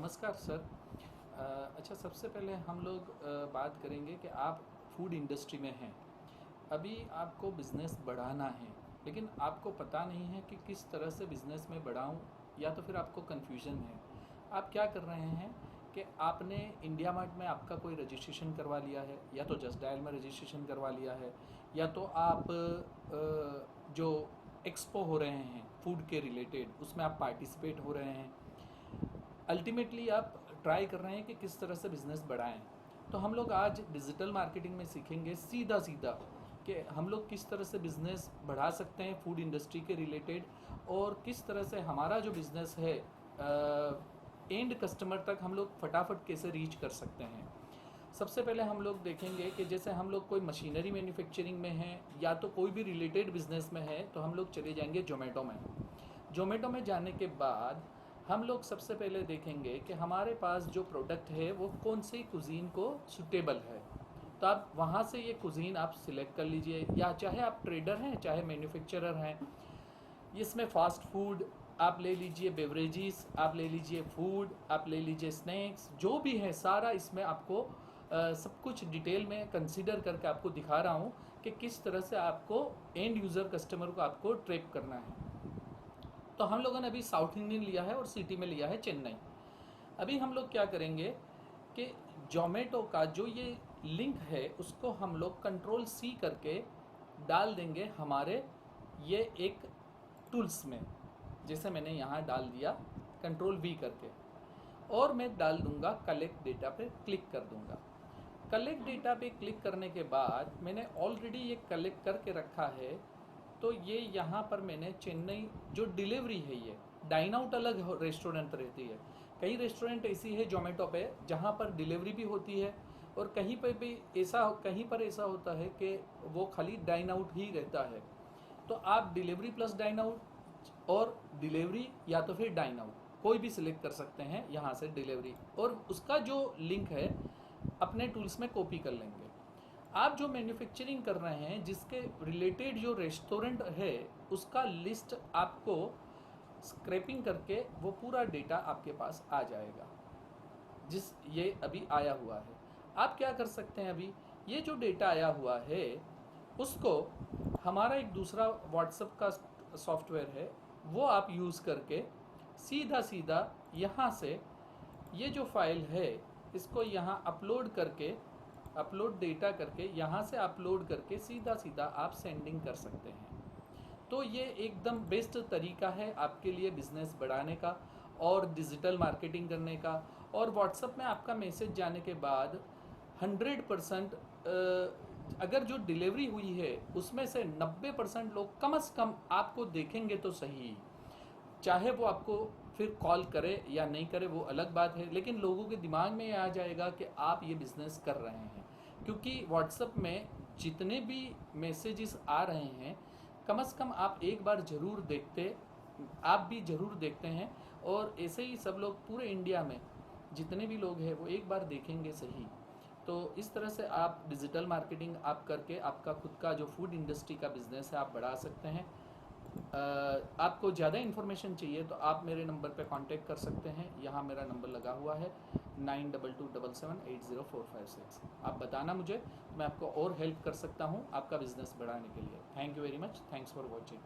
नमस्कार सर। अच्छा, सबसे पहले हम लोग बात करेंगे कि आप फूड इंडस्ट्री में हैं। अभी आपको बिज़नेस बढ़ाना है, लेकिन आपको पता नहीं है कि किस तरह से बिज़नेस में बढ़ाऊँ, या तो फिर आपको कन्फ्यूजन है। आप क्या कर रहे हैं कि आपने इंडिया मार्ट में आपका कोई रजिस्ट्रेशन करवा लिया है, या तो जस्ट डायल में रजिस्ट्रेशन करवा लिया है, या तो आप जो एक्सपो हो रहे हैं फूड के रिलेटेड उसमें आप पार्टिसिपेट हो रहे हैं। अल्टीमेटली आप ट्राई कर रहे हैं कि किस तरह से बिज़नेस बढ़ाएं। तो हम लोग आज डिजिटल मार्केटिंग में सीखेंगे सीधा सीधा कि हम लोग किस तरह से बिज़नेस बढ़ा सकते हैं फूड इंडस्ट्री के रिलेटेड, और किस तरह से हमारा जो बिज़नेस है एंड कस्टमर तक हम लोग फटाफट कैसे रीच कर सकते हैं। सबसे पहले हम लोग देखेंगे कि जैसे हम लोग कोई मशीनरी मैन्युफैक्चरिंग में हैं या तो कोई भी रिलेटेड बिज़नेस में है, तो हम लोग चले जाएंगे जोमेटो में। जोमेटो में जाने के बाद हम लोग सबसे पहले देखेंगे कि हमारे पास जो प्रोडक्ट है वो कौन सी कुज़ीन को सूटेबल है। तो आप वहाँ से ये कुज़ीन आप सिलेक्ट कर लीजिए, या चाहे आप ट्रेडर हैं चाहे मैन्युफैक्चरर हैं। इसमें फ़ास्ट फूड आप ले लीजिए, बेवरेजेस आप ले लीजिए, फूड आप ले लीजिए, स्नैक्स जो भी है सारा इसमें आपको सब कुछ डिटेल में कंसीडर करके आपको दिखा रहा हूँ कि किस तरह से आपको एंड यूज़र कस्टमर को आपको ट्रैप करना है। तो हम लोगों ने अभी साउथ इंडियन लिया है और सिटी में लिया है चेन्नई। अभी हम लोग क्या करेंगे कि जोमेटो का जो ये लिंक है उसको हम लोग कंट्रोल सी करके डाल देंगे हमारे ये एक टूल्स में। जैसे मैंने यहाँ डाल दिया कंट्रोल वी करके, और मैं डाल दूँगा कलेक्ट डेटा पे क्लिक कर दूँगा। कलेक्ट डेटा पे क्लिक करने के बाद मैंने ऑलरेडी ये कलेक्ट करके रखा है। तो ये यहाँ पर मैंने चेन्नई जो डिलीवरी है, ये डाइन आउट अलग रेस्टोरेंट रहती है। कई रेस्टोरेंट ऐसी है जोमेटो पे जहाँ पर डिलीवरी भी होती है, और कहीं पर भी ऐसा होता है कि वो खाली डाइन आउट ही रहता है। तो आप डिलीवरी प्लस डाइन आउट और डिलीवरी या तो फिर डाइन आउट कोई भी सिलेक्ट कर सकते हैं यहाँ से डिलीवरी, और उसका जो लिंक है अपने टूल्स में कॉपी कर लेंगे। आप जो मैन्युफैक्चरिंग कर रहे हैं जिसके रिलेटेड जो रेस्टोरेंट है उसका लिस्ट आपको स्क्रैपिंग करके वो पूरा डेटा आपके पास आ जाएगा, जिस ये अभी आया हुआ है। आप क्या कर सकते हैं, अभी ये जो डेटा आया हुआ है उसको हमारा एक दूसरा व्हाट्सएप का सॉफ्टवेयर है वो आप यूज़ करके सीधा सीधा यहाँ से ये जो फाइल है इसको यहाँ अपलोड डेटा करके यहाँ से अपलोड करके सीधा सीधा आप सेंडिंग कर सकते हैं। तो ये एकदम बेस्ट तरीका है आपके लिए बिज़नेस बढ़ाने का और डिजिटल मार्केटिंग करने का। और व्हाट्सएप में आपका मैसेज जाने के बाद 100% अगर जो डिलीवरी हुई है उसमें से 90% लोग कम से कम आपको देखेंगे तो सही। चाहे वो आपको फिर कॉल करे या नहीं करे वो अलग बात है, लेकिन लोगों के दिमाग में आ जाएगा कि आप ये बिज़नेस कर रहे हैं। क्योंकि व्हाट्सएप में जितने भी मैसेजेस आ रहे हैं कम से कम आप एक बार आप भी ज़रूर देखते हैं, और ऐसे ही सब लोग पूरे इंडिया में जितने भी लोग हैं वो एक बार देखेंगे सही। तो इस तरह से आप डिजिटल मार्केटिंग आप करके आपका खुद का जो फूड इंडस्ट्री का बिज़नेस है आप बढ़ा सकते हैं। आपको ज़्यादा इन्फॉर्मेशन चाहिए तो आप मेरे नंबर पे कांटेक्ट कर सकते हैं। यहाँ मेरा नंबर लगा हुआ है 9227780456। आप बताना मुझे, मैं आपको और हेल्प कर सकता हूँ आपका बिज़नेस बढ़ाने के लिए। Thank you very much. Thanks for watching.